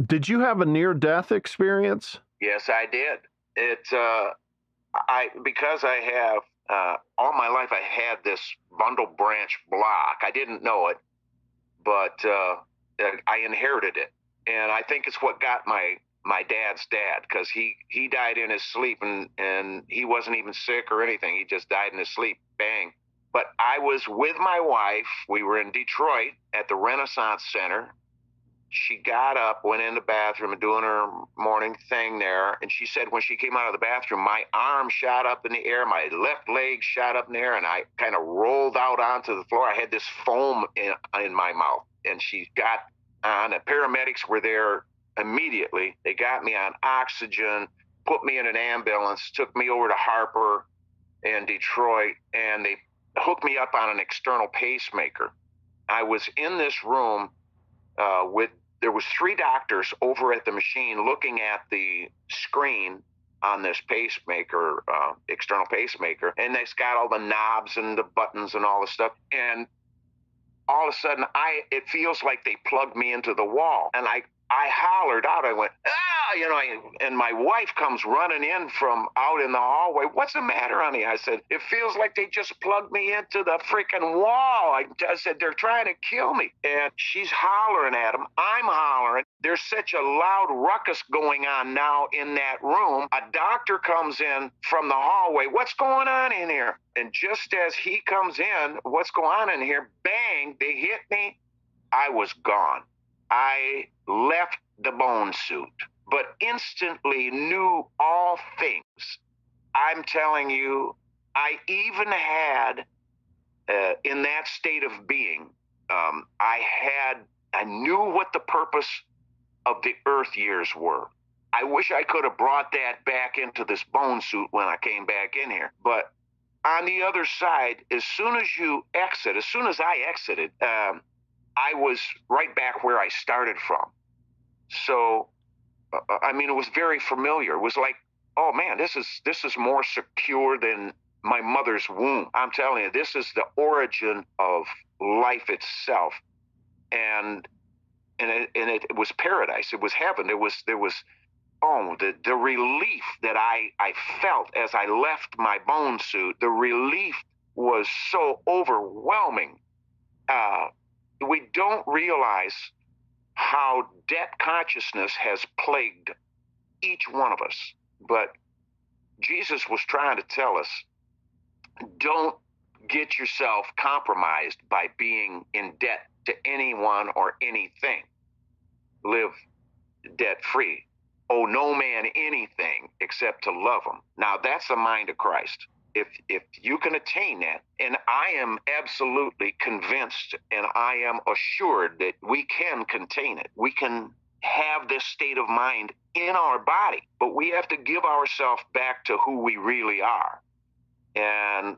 Did you have a near-death experience? Yes, I did. Because I have all my life I had this bundle branch block. I didn't know it, but I inherited it, and I think it's what got my dad's dad, because he died in his sleep, and he wasn't even sick or anything. He just died in his sleep. Bang. But I was with my wife. We were in Detroit at the Renaissance Center. She got up, went in the bathroom and doing her morning thing there. And she said when she came out of the bathroom, my arm shot up in the air, my left leg shot up in the air, and I kind of rolled out onto the floor. I had this foam in my mouth. And she got on. The paramedics were there immediately. They got me on oxygen, put me in an ambulance, took me over to Harper in Detroit, and they hooked me up on an external pacemaker. I was in this room there was 3 doctors over at the machine looking at the screen on this pacemaker, external pacemaker, and it's got all the knobs and the buttons and all the stuff. And all of a sudden, it feels like they plugged me into the wall, and I hollered out. I went, and my wife comes running in from out in the hallway. What's the matter, honey? I said, it feels like they just plugged me into the freaking wall. I said, they're trying to kill me. And she's hollering at them. I'm hollering. There's such a loud ruckus going on now in that room. A doctor comes in from the hallway. What's going on in here? And just as he comes in, what's going on in here? Bang, they hit me. I was gone. I left the bone suit, but instantly knew all things. I'm telling you, I even had, in that state of being, I knew what the purpose of the earth years were. I wish I could have brought that back into this bone suit when I came back in here. But on the other side, as soon as I exited, I was right back where I started from. So, it was very familiar. It was like, oh man, this is more secure than my mother's womb. I'm telling you, this is the origin of life itself, and it was paradise. It was heaven. There was the relief that I felt as I left my bone suit. The relief was so overwhelming. We don't realize how debt consciousness has plagued each one of us. But Jesus was trying to tell us, don't get yourself compromised by being in debt to anyone or anything. Live debt-free. Owe no man anything except to love him. Now, that's the mind of Christ. If you can attain that, and I am absolutely convinced and I am assured that we can contain it. We can have this state of mind in our body, but we have to give ourselves back to who we really are. And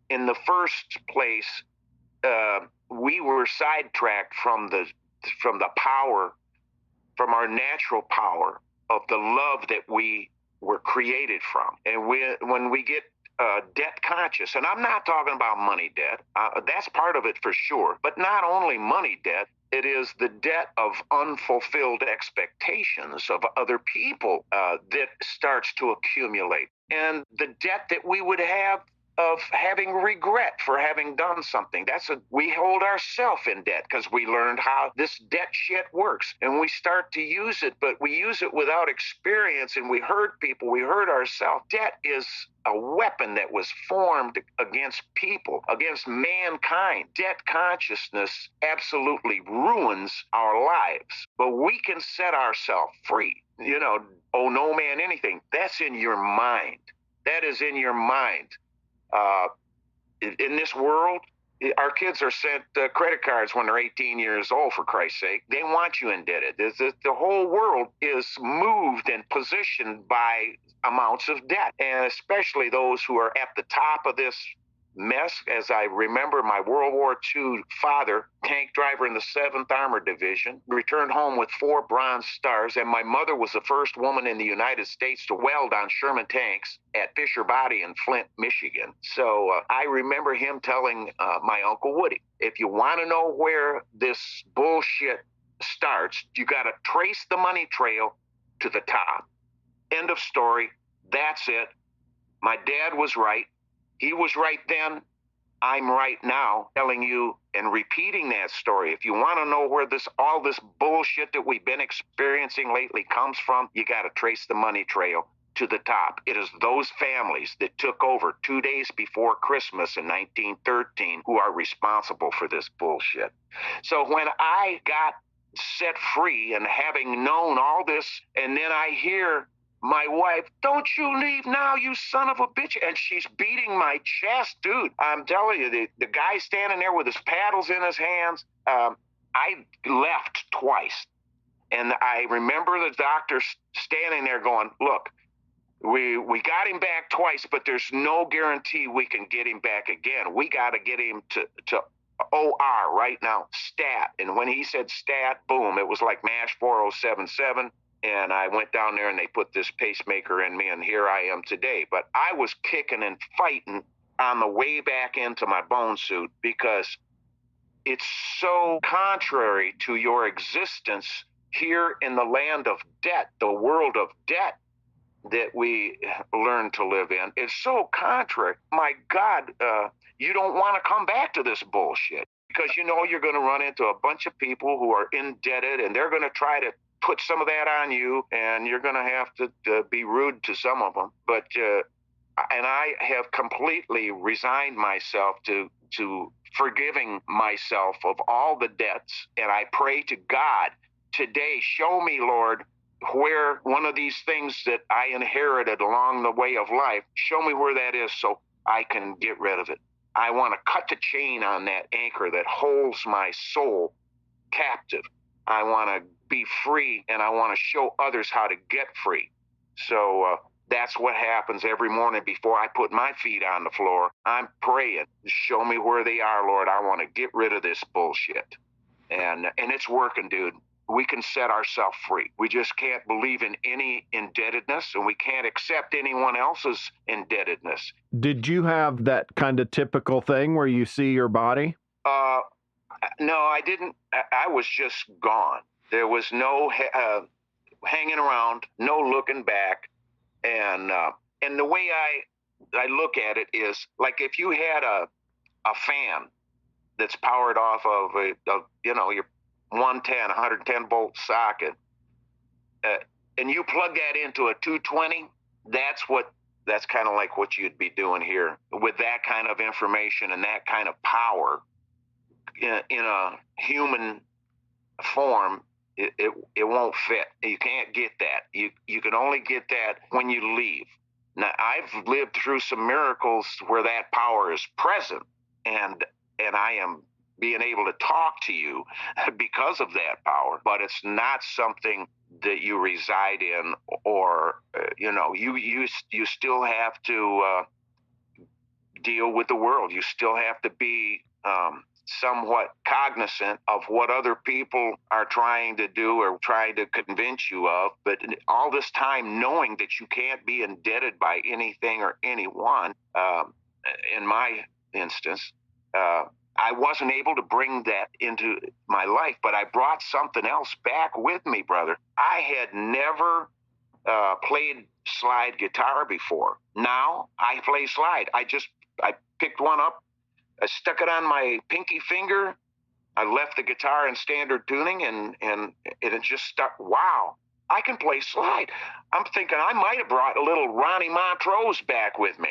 in the first place, we were sidetracked from the power, from our natural power of the love that we were created from. And when we get debt conscious, and I'm not talking about money debt, that's part of it for sure, but not only money debt, it is the debt of unfulfilled expectations of other people that starts to accumulate, and the debt that we would have of having regret for having done something. We hold ourselves in debt because we learned how this debt shit works, and we start to use it, but we use it without experience, and we hurt people, we hurt ourselves. Debt is a weapon that was formed against people, against mankind. Debt consciousness absolutely ruins our lives, but we can set ourselves free. Owe no man anything. That's in your mind. That is in your mind. In this world, our kids are sent credit cards when they're 18 years old, for Christ's sake. They want you indebted. The whole world is moved and positioned by amounts of debt, and especially those who are at the top of this mess. As I remember, my World War II father, tank driver in the 7th Armored Division, returned home with 4 Bronze Stars, and my mother was the first woman in the United States to weld on Sherman tanks at Fisher Body in Flint, Michigan. So I remember him telling my Uncle Woody, if you want to know where this bullshit starts, you got to trace the money trail to the top. End of story. That's it. My dad was right. He was right then. I'm right now telling you and repeating that story. If you want to know where all this bullshit that we've been experiencing lately comes from, you got to trace the money trail to the top. It is those families that took over 2 days before Christmas in 1913 who are responsible for this bullshit. So when I got set free and having known all this, and then I hear my wife, "Don't you leave now, you son of a bitch," and she's beating my chest, dude. I'm telling you, the guy standing there with his paddles in his hands, I left twice. And I remember the doctor standing there going, "Look, we got him back twice, but there's no guarantee we can get him back again. We got to get him to OR right now, stat." And when he said stat, boom, it was like MASH 4077. And I went down there and they put this pacemaker in me, and here I am today. But I was kicking and fighting on the way back into my bone suit because it's so contrary to your existence here in the land of debt, the world of debt that we learn to live in. It's so contrary. My God, you don't want to come back to this bullshit because you know you're going to run into a bunch of people who are indebted, and they're going to try to put some of that on you, and you're going to have to be rude to some of them. But and I have completely resigned myself to forgiving myself of all the debts, and I pray to God today, show me, Lord, where one of these things that I inherited along the way of life, show me where that is so I can get rid of it. I want to cut the chain on that anchor that holds my soul captive. I want to be free, and I want to show others how to get free. So that's what happens every morning before I put my feet on the floor. I'm praying, show me where they are, Lord. I want to get rid of this bullshit. And it's working, dude. We can set ourselves free. We just can't believe in any indebtedness, and we can't accept anyone else's indebtedness. Did you have that kind of typical thing where you see your body? No, I didn't. I was just gone. There was no hanging around, no looking back. And the way I look at it is like if you had a fan that's powered off of your 110 volt socket, and you plug that into a 220, that's kind of like what you'd be doing here with that kind of information and that kind of power in a human form. It won't fit. You can't get that. You can only get that when you leave. Now, I've lived through some miracles where that power is present, and I am being able to talk to you because of that power, but it's not something that you reside in, or you still have to deal with the world. You still have to be somewhat cognizant of what other people are trying to do or trying to convince you of. But all this time knowing that you can't be indebted by anything or anyone, in my instance, I wasn't able to bring that into my life, but I brought something else back with me, brother. I had never played slide guitar before. Now I play slide. I picked one up, I stuck it on my pinky finger. I left the guitar in standard tuning, and it just stuck. Wow, I can play slide. I'm thinking I might have brought a little Ronnie Montrose back with me.